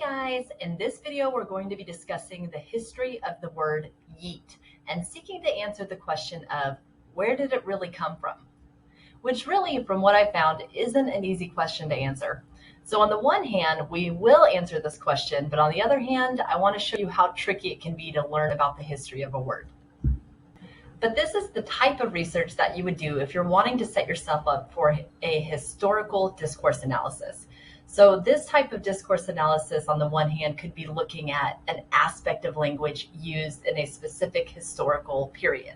guys, in this video we're going to be discussing the history of the word yeet and seeking to answer the question of where did it really come from? Which really, from what I found, isn't an easy question to answer. So on the one hand, we will answer this question, but on the other hand, I want to show you how tricky it can be to learn about the history of a word. But this is the type of research that you would do if you're wanting to set yourself up for a historical discourse analysis. So this type of discourse analysis, on the one hand, could be looking at an aspect of language used in a specific historical period,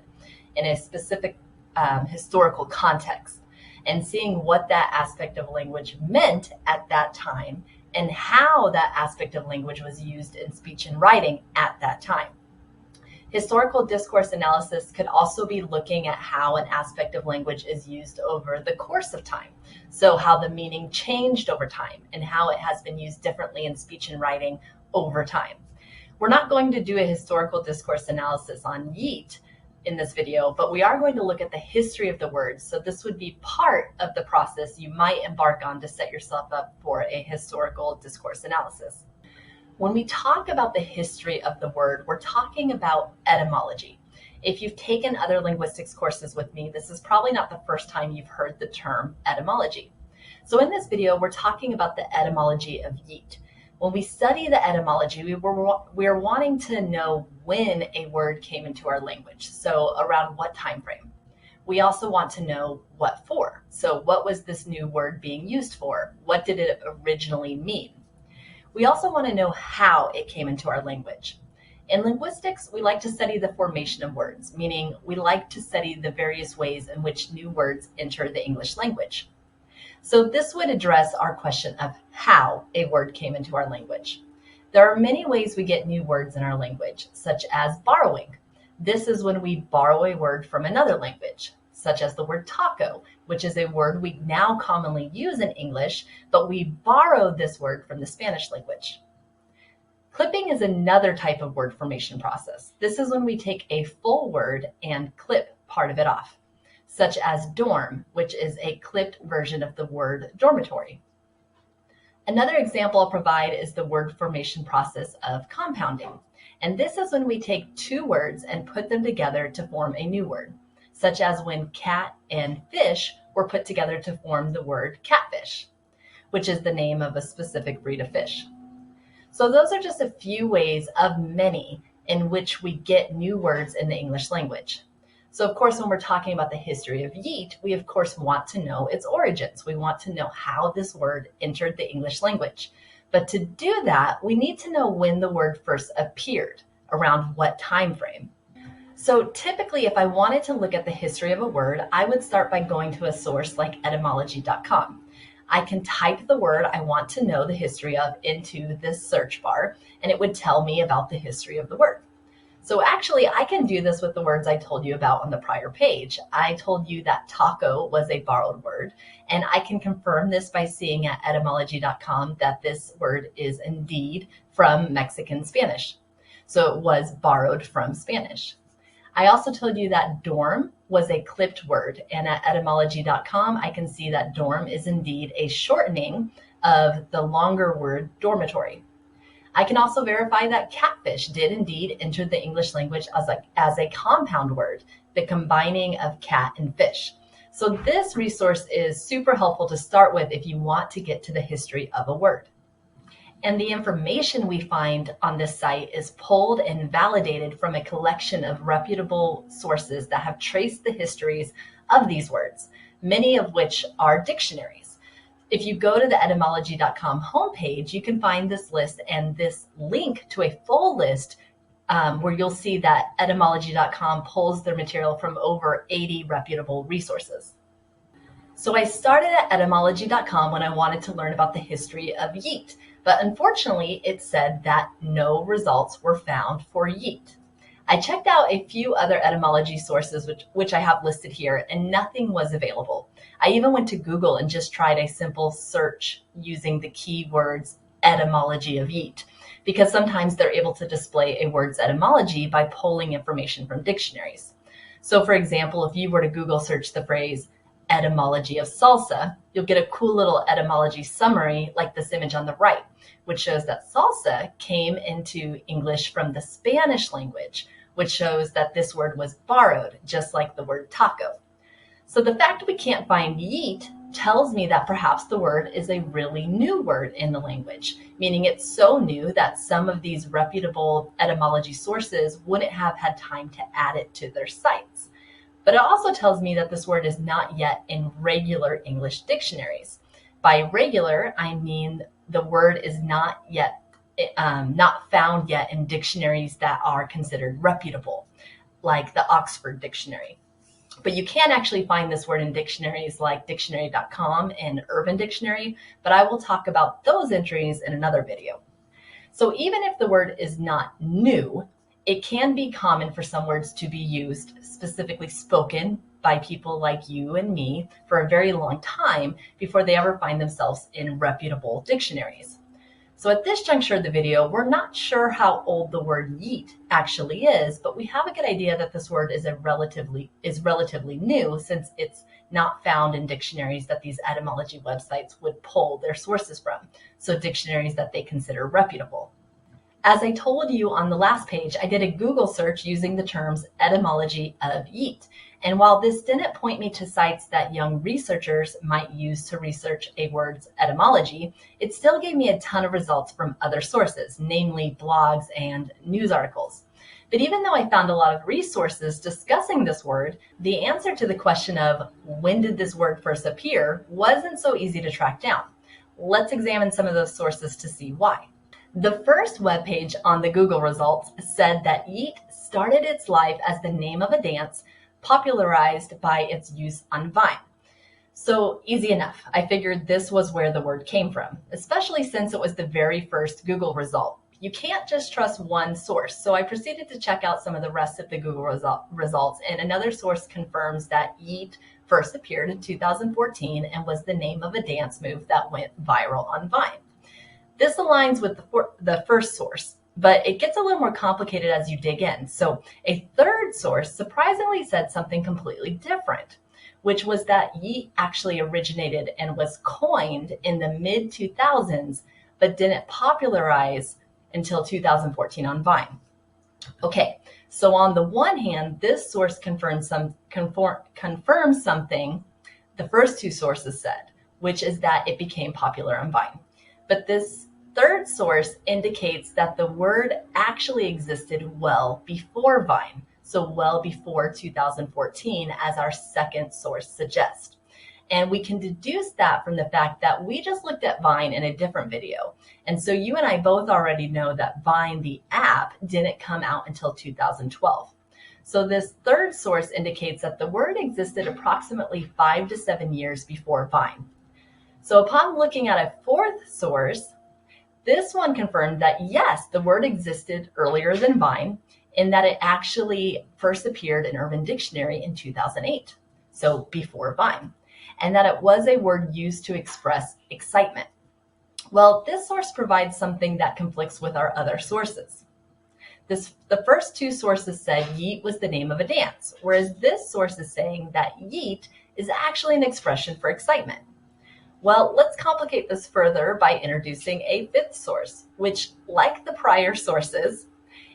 in a specific historical context, and seeing what that aspect of language meant at that time and how that aspect of language was used in speech and writing at that time. Historical discourse analysis could also be looking at how an aspect of language is used over the course of time. So how the meaning changed over time and how it has been used differently in speech and writing over time. We're not going to do a historical discourse analysis on yeet in this video, but we are going to look at the history of the word. So this would be part of the process you might embark on to set yourself up for a historical discourse analysis. When we talk about the history of the word, we're talking about etymology. If you've taken other linguistics courses with me, this is probably not the first time you've heard the term etymology. So in this video, we're talking about the etymology of yeet. When we study the etymology, we're wanting to know when a word came into our language, so around what time frame. We also want to know what for. So what was this new word being used for? What did it originally mean? We also want to know how it came into our language. In linguistics, we like to study the formation of words, meaning we like to study the various ways in which new words enter the English language. So this would address our question of how a word came into our language. There are many ways we get new words in our language, such as borrowing. This is when we borrow a word from another language, such as the word taco, which is a word we now commonly use in English, but we borrow this word from the Spanish language. Clipping is another type of word formation process. This is when we take a full word and clip part of it off, such as dorm, which is a clipped version of the word dormitory. Another example I'll provide is the word formation process of compounding. And this is when we take two words and put them together to form a new word, such as when cat and fish were put together to form the word catfish, which is the name of a specific breed of fish. So those are just a few ways of many in which we get new words in the English language. So of course, when we're talking about the history of yeet, we of course want to know its origins. We want to know how this word entered the English language. But to do that, we need to know when the word first appeared, around what time frame. So typically, if I wanted to look at the history of a word, I would start by going to a source like etymology.com. I can type the word I want to know the history of into this search bar, and it would tell me about the history of the word. So actually, I can do this with the words I told you about on the prior page. I told you that taco was a borrowed word, and I can confirm this by seeing at etymology.com that this word is indeed from Mexican Spanish. So it was borrowed from Spanish. I also told you that dorm was a clipped word, and at etymology.com, I can see that dorm is indeed a shortening of the longer word dormitory. I can also verify that catfish did indeed enter the English language as a compound word, the combining of cat and fish. So this resource is super helpful to start with if you want to get to the history of a word. And the information we find on this site is pulled and validated from a collection of reputable sources that have traced the histories of these words, many of which are dictionaries. If you go to the etymology.com homepage, you can find this list and this link to a full list where you'll see that etymology.com pulls their material from over 80 reputable resources. So I started at etymology.com when I wanted to learn about the history of yeet, but unfortunately it said that no results were found for yeet. I checked out a few other etymology sources, which I have listed here, and nothing was available. I even went to Google and just tried a simple search using the keywords etymology of yeet, because sometimes they're able to display a word's etymology by pulling information from dictionaries. So for example, if you were to Google search the phrase Etymology of Salsa, you'll get a cool little etymology summary like this image on the right, which shows that salsa came into English from the Spanish language, which shows that this word was borrowed, just like the word taco. So the fact we can't find yeet tells me that perhaps the word is a really new word in the language, meaning it's so new that some of these reputable etymology sources wouldn't have had time to add it to their sites. But it also tells me that this word is not yet in regular English dictionaries. By regular, I mean the word is not found yet in dictionaries that are considered reputable, like the Oxford Dictionary. But you can actually find this word in dictionaries like dictionary.com and Urban Dictionary, but I will talk about those entries in another video. So even if the word is not new, it can be common for some words to be used, specifically spoken by people like you and me, for a very long time before they ever find themselves in reputable dictionaries. So at this juncture of the video, we're not sure how old the word yeet actually is, but we have a good idea that this word is relatively new, since it's not found in dictionaries that these etymology websites would pull their sources from, so dictionaries that they consider reputable. As I told you on the last page, I did a Google search using the terms etymology of yeet. And while this didn't point me to sites that young researchers might use to research a word's etymology, it still gave me a ton of results from other sources, namely blogs and news articles. But even though I found a lot of resources discussing this word, the answer to the question of when did this word first appear wasn't so easy to track down. Let's examine some of those sources to see why. The first webpage on the Google results said that yeet started its life as the name of a dance popularized by its use on Vine. So easy enough. I figured this was where the word came from, especially since it was the very first Google result. You can't just trust one source, so I proceeded to check out some of the rest of the Google results, and another source confirms that yeet first appeared in 2014 and was the name of a dance move that went viral on Vine. This aligns with the first source, but it gets a little more complicated as you dig in. So a third source surprisingly said something completely different, which was that yeet actually originated and was coined in the mid-2000s, but didn't popularize until 2014 on Vine. Okay, so on the one hand, this source confirms something the first two sources said, which is that it became popular on Vine. But this third source indicates that the word actually existed well before Vine, so well before 2014, as our second source suggests. And we can deduce that from the fact that we just looked at Vine in a different video. And so you and I both already know that Vine, the app, didn't come out until 2012. So this third source indicates that the word existed approximately 5 to 7 years before Vine. So upon looking at a fourth source, this one confirmed that yes, the word existed earlier than Vine, in that it actually first appeared in Urban Dictionary in 2008, so before Vine, and that it was a word used to express excitement. Well, this source provides something that conflicts with our other sources. The first two sources said yeet was the name of a dance, whereas this source is saying that yeet is actually an expression for excitement. Well, let's complicate this further by introducing a fifth source, which, like the prior sources,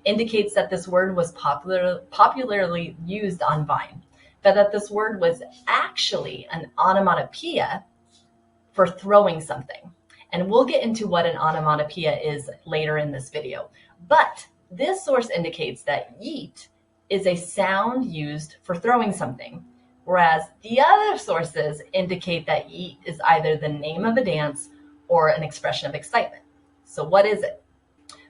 indicates that this word was popularly used on Vine, but that this word was actually an onomatopoeia for throwing something. And we'll get into what an onomatopoeia is later in this video. But this source indicates that yeet is a sound used for throwing something, whereas the other sources indicate that yeet is either the name of a dance or an expression of excitement. So what is it?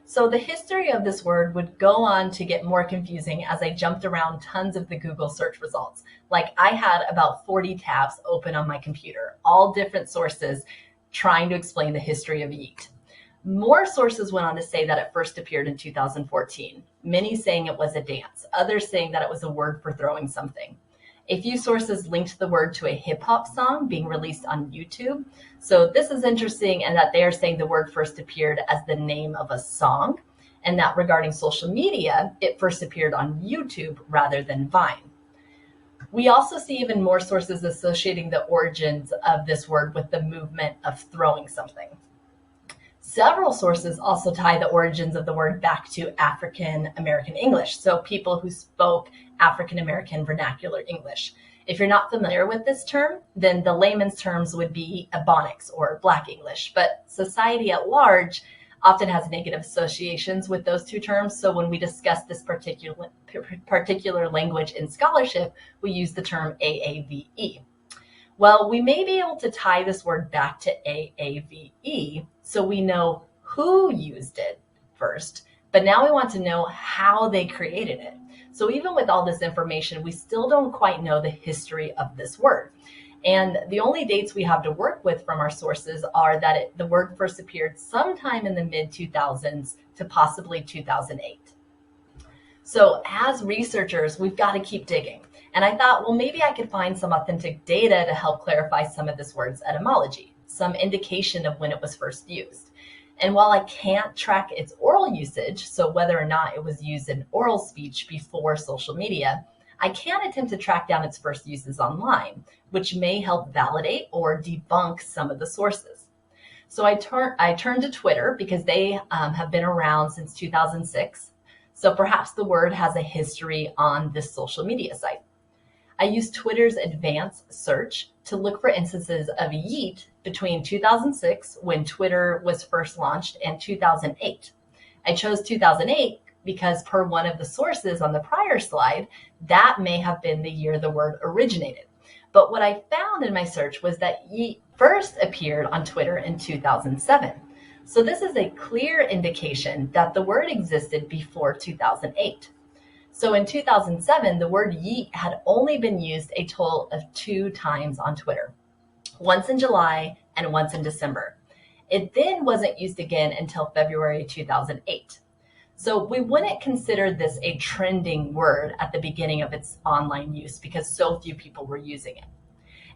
So the history of this word would go on to get more confusing as I jumped around tons of the Google search results. Like I had about 40 tabs open on my computer, all different sources trying to explain the history of yeet. More sources went on to say that it first appeared in 2014, many saying it was a dance, others saying that it was a word for throwing something. A few sources linked the word to a hip hop song being released on YouTube. So this is interesting in that they are saying the word first appeared as the name of a song, and that regarding social media, it first appeared on YouTube rather than Vine. We also see even more sources associating the origins of this word with the movement of throwing something. Several sources also tie the origins of the word back to African American English, so people who spoke African American vernacular English. If you're not familiar with this term, then the layman's terms would be Ebonics or Black English, but society at large often has negative associations with those two terms, so when we discuss this particular language in scholarship, we use the term AAVE. Well, we may be able to tie this word back to AAVE so we know who used it first, but now we want to know how they created it. So even with all this information, we still don't quite know the history of this word. And the only dates we have to work with from our sources are that the word first appeared sometime in the mid-2000s to possibly 2008. So as researchers, we've got to keep digging. And I thought, well, maybe I could find some authentic data to help clarify some of this word's etymology, some indication of when it was first used. And while I can't track its oral usage, so whether or not it was used in oral speech before social media, I can attempt to track down its first uses online, which may help validate or debunk some of the sources. So I turned to Twitter because they have been around since 2006. So perhaps the word has a history on this social media site. I used Twitter's advanced search to look for instances of yeet between 2006, when Twitter was first launched, and 2008. I chose 2008 because per one of the sources on the prior slide, that may have been the year the word originated. But what I found in my search was that yeet first appeared on Twitter in 2007. So this is a clear indication that the word existed before 2008. So in 2007, the word yeet had only been used a total of 2 times on Twitter, once in July and once in December. It then wasn't used again until February 2008. So we wouldn't consider this a trending word at the beginning of its online use because so few people were using it.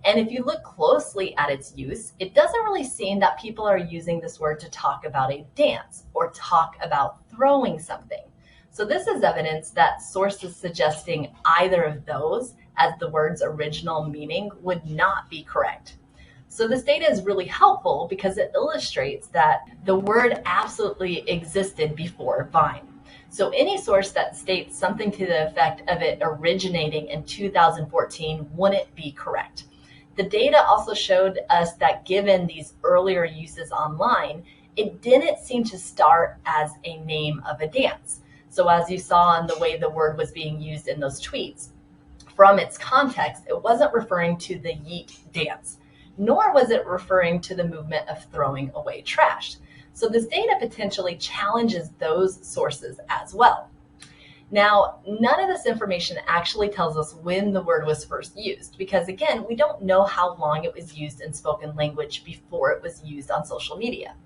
And if you look closely at its use, it doesn't really seem that people are using this word to talk about a dance or talk about throwing something. So this is evidence that sources suggesting either of those as the word's original meaning would not be correct. So this data is really helpful because it illustrates that the word absolutely existed before Vine. So any source that states something to the effect of it originating in 2014 wouldn't be correct. The data also showed us that given these earlier uses online, it didn't seem to start as a name of a dance. So as you saw in the way the word was being used in those tweets, from its context, it wasn't referring to the yeet dance, nor was it referring to the movement of throwing away trash. So this data potentially challenges those sources as well. Now, none of this information actually tells us when the word was first used, because again, we don't know how long it was used in spoken language before it was used on social media.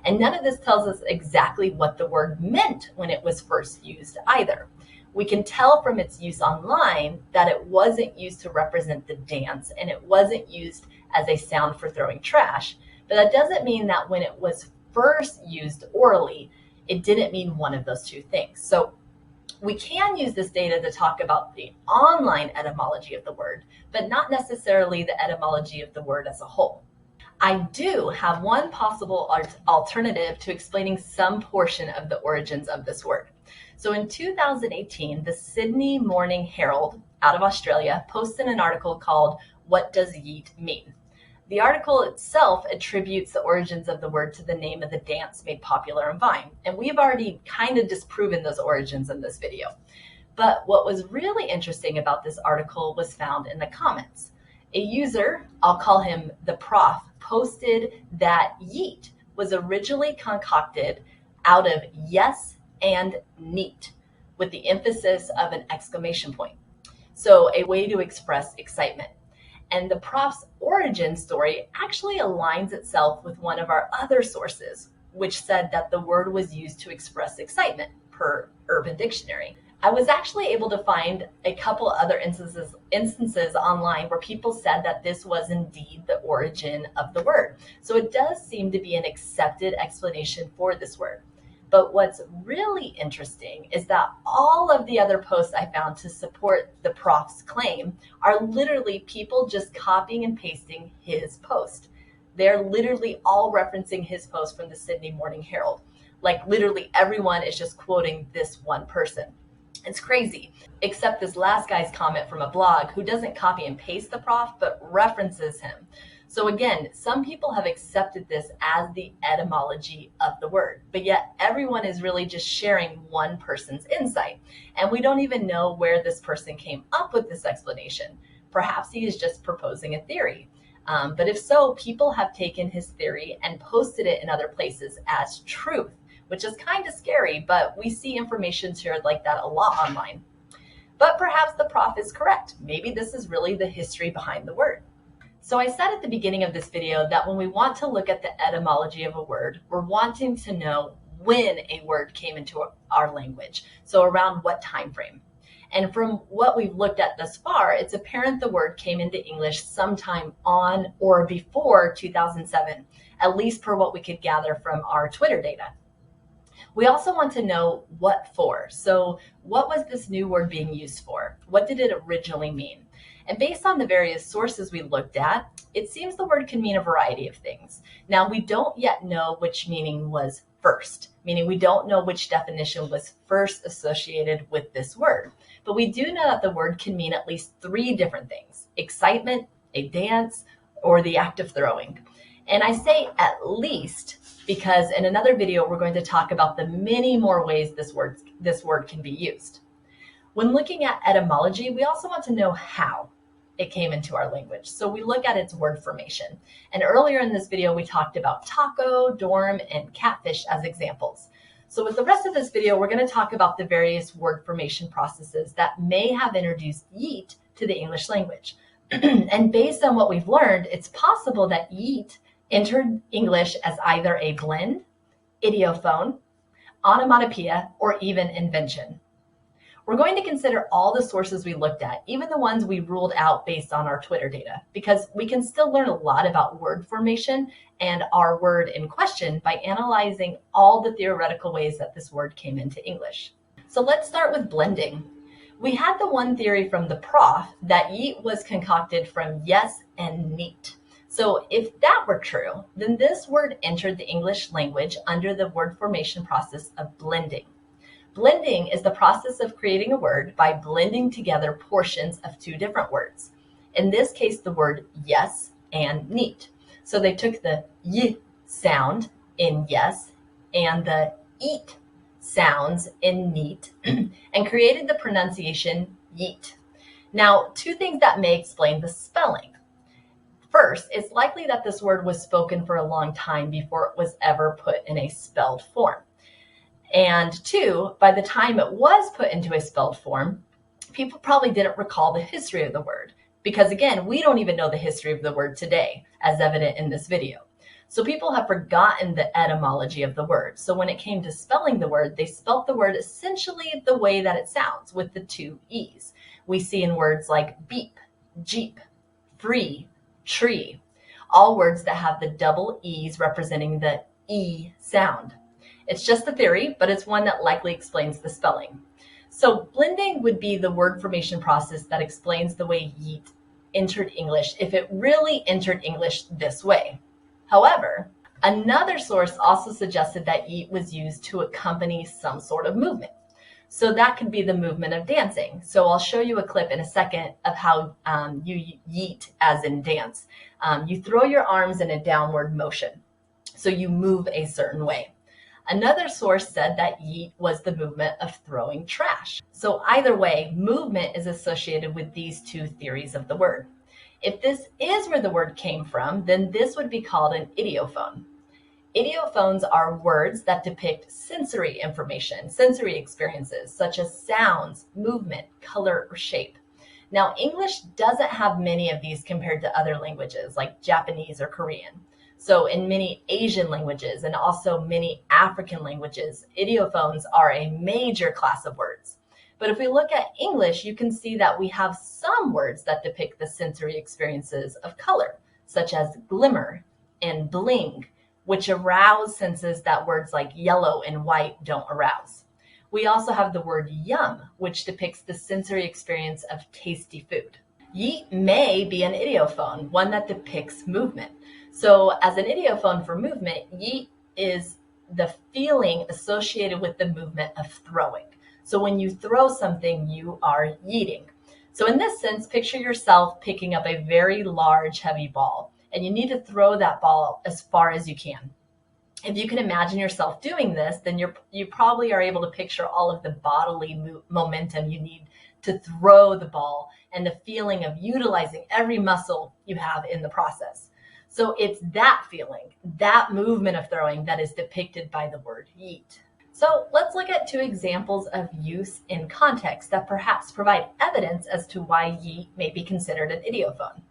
And none of this tells us exactly what the word meant when it was first used either. We can tell from its use online that it wasn't used to represent the dance and it wasn't used as a sound for throwing trash, but that doesn't mean that when it was first used orally, it didn't mean one of those two things. So we can use this data to talk about the online etymology of the word, but not necessarily the etymology of the word as a whole. I do have one possible alternative to explaining some portion of the origins of this word. So in 2018, the Sydney Morning Herald out of Australia posted an article called "What Does Yeet Mean?" The article itself attributes the origins of the word to the name of the dance made popular on Vine, and we've already kind of disproven those origins in this video. But what was really interesting about this article was found in the comments. A user, I'll call him the prof, posted that yeet was originally concocted out of yes and neat, with the emphasis of an exclamation point. So a way to express excitement. And the prof's origin story actually aligns itself with one of our other sources, which said that the word was used to express excitement, per Urban Dictionary. I was actually able to find a couple other instances online where people said that this was indeed the origin of the word. So it does seem to be an accepted explanation for this word. But what's really interesting is that all of the other posts I found to support the prof's claim are literally people just copying and pasting his post. They're literally all referencing his post from the Sydney Morning Herald. Like literally everyone is just quoting this one person. It's crazy, except this last guy's comment from a blog who doesn't copy and paste the prof, but references him. So again, some people have accepted this as the etymology of the word, but yet everyone is really just sharing one person's insight. And we don't even know where this person came up with this explanation. Perhaps he is just proposing a theory. But if so, people have taken his theory and posted it in other places as truth, which is kind of scary, but we see information shared like that a lot online. But perhaps the prof is correct. Maybe this is really the history behind the word. So I said at the beginning of this video that when we want to look at the etymology of a word, we're wanting to know when a word came into our language. So around what time frame. And from what we've looked at thus far, it's apparent the word came into English sometime on or before 2007, at least per what we could gather from our Twitter data. We also want to know what for. So what was this new word being used for? What did it originally mean? And based on the various sources we looked at, it seems the word can mean a variety of things. Now, we don't yet know which meaning was first, meaning we don't know which definition was first associated with this word. But we do know that the word can mean at least 3 different things: excitement, a dance, or the act of throwing. And I say at least because in another video, we're going to talk about the many more ways this word can be used. When looking at etymology, we also want to know how it came into our language. So we look at its word formation. And earlier in this video, we talked about taco, dorm, and catfish as examples. So with the rest of this video, we're going to talk about the various word formation processes that may have introduced yeet to the English language. And based on what we've learned, it's possible that yeet entered English as either a blend, idiophone, onomatopoeia, or even invention. We're going to consider all the sources we looked at, even the ones we ruled out based on our Twitter data, because we can still learn a lot about word formation and our word in question by analyzing all the theoretical ways that this word came into English. So let's start with blending. We had the one theory from the prof that yeet was concocted from yes and neat. So if that were true, then this word entered the English language under the word formation process of blending. Blending is the process of creating a word by blending together portions of 2 different words. In this case, the word yes and neat. So they took the y sound in yes and the eat sounds in neat and created the pronunciation yeet. Now, 2 things that may explain the spelling. First, it's likely that this word was spoken for a long time before it was ever put in a spelled form. And 2, by the time it was put into a spelled form, people probably didn't recall the history of the word. Because again, we don't even know the history of the word today, as evident in this video. So people have forgotten the etymology of the word. So when it came to spelling the word, they spelt the word essentially the way that it sounds, with the 2 E's. We see in words like beep, jeep, free, tree, all words that have the double E's representing the E sound. It's just a theory, but it's one that likely explains the spelling. So blending would be the word formation process that explains the way yeet entered English if it really entered English this way. However, another source also suggested that yeet was used to accompany some sort of movement. So that could be the movement of dancing. So I'll show you a clip in a second of how you yeet as in dance. You throw your arms in a downward motion. So you move a certain way. Another source said that yeet was the movement of throwing trash. So either way, movement is associated with these 2 theories of the word. If this is where the word came from, then this would be called an idiophone. Idiophones are words that depict sensory information, sensory experiences, such as sounds, movement, color, or shape. Now, English doesn't have many of these compared to other languages like Japanese or Korean. So in many Asian languages and also many African languages, idiophones are a major class of words. But if we look at English, you can see that we have some words that depict the sensory experiences of color, such as glimmer and bling, which arouse senses that words like yellow and white don't arouse. We also have the word yum, which depicts the sensory experience of tasty food. Yeet may be an idiophone, one that depicts movement. So as an idiophone for movement, yeet is the feeling associated with the movement of throwing. So when you throw something, you are yeeting. So in this sense, picture yourself picking up a very large, heavy ball, and you need to throw that ball as far as you can. If you can imagine yourself doing this, then you probably are able to picture all of the bodily momentum you need to throw the ball and the feeling of utilizing every muscle you have in the process. So it's that feeling, that movement of throwing that is depicted by the word yeet. So let's look at two examples of use in context that perhaps provide evidence as to why yeet may be considered an idiophone.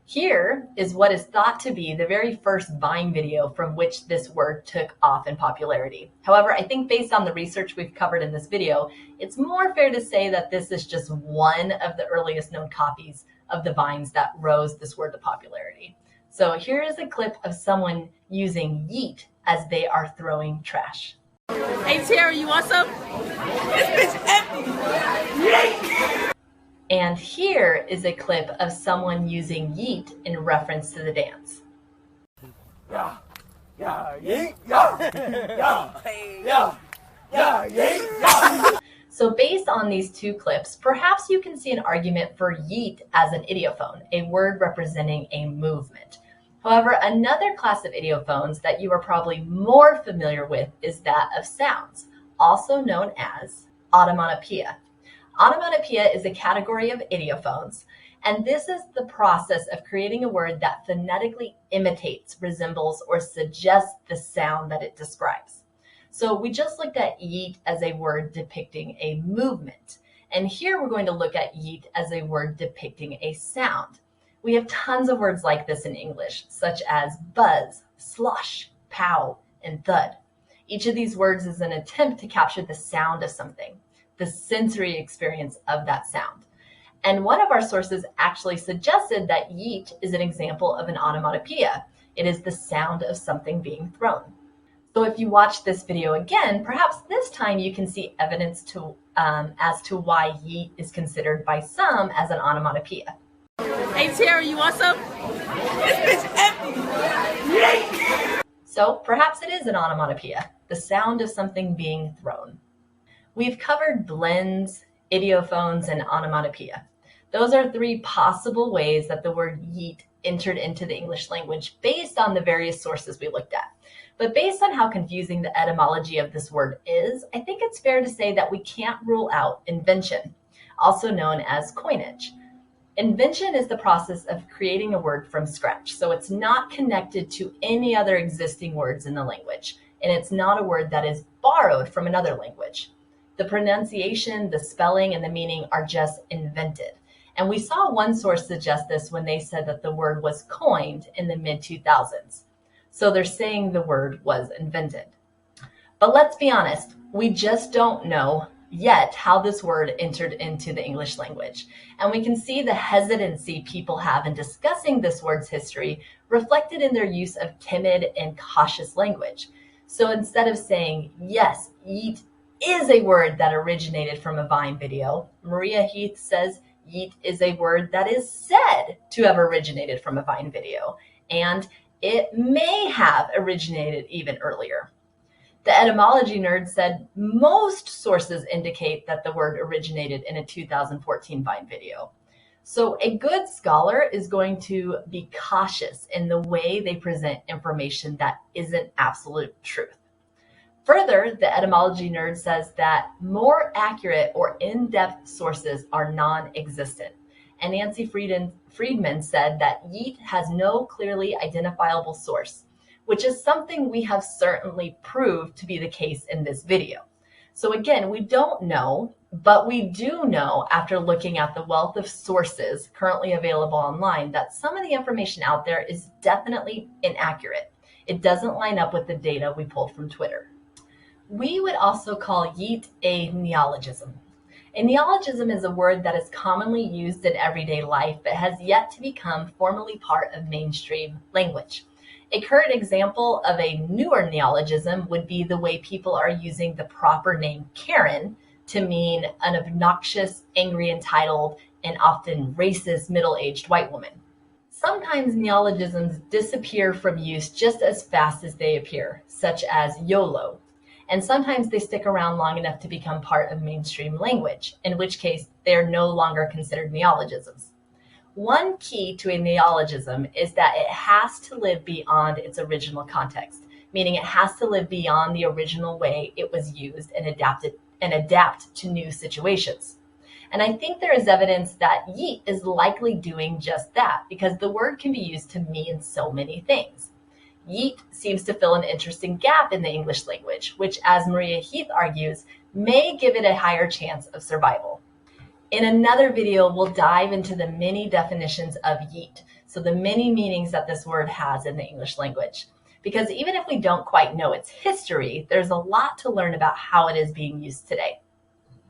Here is what is thought to be the very first Vine video from which this word took off in popularity. However, I think based on the research we've covered in this video, it's more fair to say that this is just one of the earliest known copies of the Vines that rose this word to popularity. So here is a clip of someone using yeet as they are throwing trash. Hey Terry, you want some? This bitch empty. Yeet. And here is a clip of someone using yeet in reference to the dance. Yeah, yeah, yeet, yeah, yeah, yeah, yeah, yeet, yeah. So based on these two clips, perhaps you can see an argument for yeet as an idiophone, a word representing a movement. However, another class of idiophones that you are probably more familiar with is that of sounds, also known as automatopoeia. Automatopoeia is a category of idiophones, and this is the process of creating a word that phonetically imitates, resembles, or suggests the sound that it describes. So we just looked at yeet as a word depicting a movement, and here we're going to look at yeet as a word depicting a sound. We have tons of words like this in English, such as buzz, slosh, pow, and thud. Each of these words is an attempt to capture the sound of something, the sensory experience of that sound. And one of our sources actually suggested that yeet is an example of an onomatopoeia. It is the sound of something being thrown. So if you watch this video again, perhaps this time you can see evidence as to why yeet is considered by some as an onomatopoeia. Hey Terry, you want some? This bitch empty. Yeet. So perhaps it is an onomatopoeia, the sound of something being thrown. We've covered blends, idiophones, and onomatopoeia. Those are three possible ways that the word yeet entered into the English language based on the various sources we looked at. But based on how confusing the etymology of this word is, I think it's fair to say that we can't rule out invention, also known as coinage. Invention is the process of creating a word from scratch, so it's not connected to any other existing words in the language, and it's not a word that is borrowed from another language. The pronunciation, the spelling, and the meaning are just invented. And we saw one source suggest this when they said that the word was coined in the mid-2000s. So they're saying the word was invented. But let's be honest, we just don't know yet how this word entered into the English language. And we can see the hesitancy people have in discussing this word's history reflected in their use of timid and cautious language. So instead of saying, yes, yeet is a word that originated from a Vine video, Maria Heath says yeet is a word that is said to have originated from a Vine video, and it may have originated even earlier. The etymology nerd said most sources indicate that the word originated in a 2014 Vine video. So a good scholar is going to be cautious in the way they present information that isn't absolute truth. Further, the etymology nerd says that more accurate or in-depth sources are non-existent. And Nancy Friedman said that yeet has no clearly identifiable source, which is something we have certainly proved to be the case in this video. So again, we don't know, but we do know after looking at the wealth of sources currently available online that some of the information out there is definitely inaccurate. It doesn't line up with the data we pulled from Twitter. We would also call yeet a neologism. A neologism is a word that is commonly used in everyday life but has yet to become formally part of mainstream language. A current example of a newer neologism would be the way people are using the proper name Karen to mean an obnoxious, angry, entitled, and often racist middle-aged white woman. Sometimes neologisms disappear from use just as fast as they appear, such as YOLO. And sometimes they stick around long enough to become part of mainstream language, in which case they are no longer considered neologisms. One key to a neologism is that it has to live beyond its original context, meaning it has to live beyond the original way it was used and adapt to new situations. And I think there is evidence that yeet is likely doing just that, because the word can be used to mean so many things. Yeet seems to fill an interesting gap in the English language, which, as Maria Heath argues, may give it a higher chance of survival. In another video, we'll dive into the many definitions of yeet, so the many meanings that this word has in the English language. Because even if we don't quite know its history, there's a lot to learn about how it is being used today.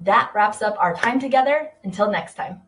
That wraps up our time together. Until next time.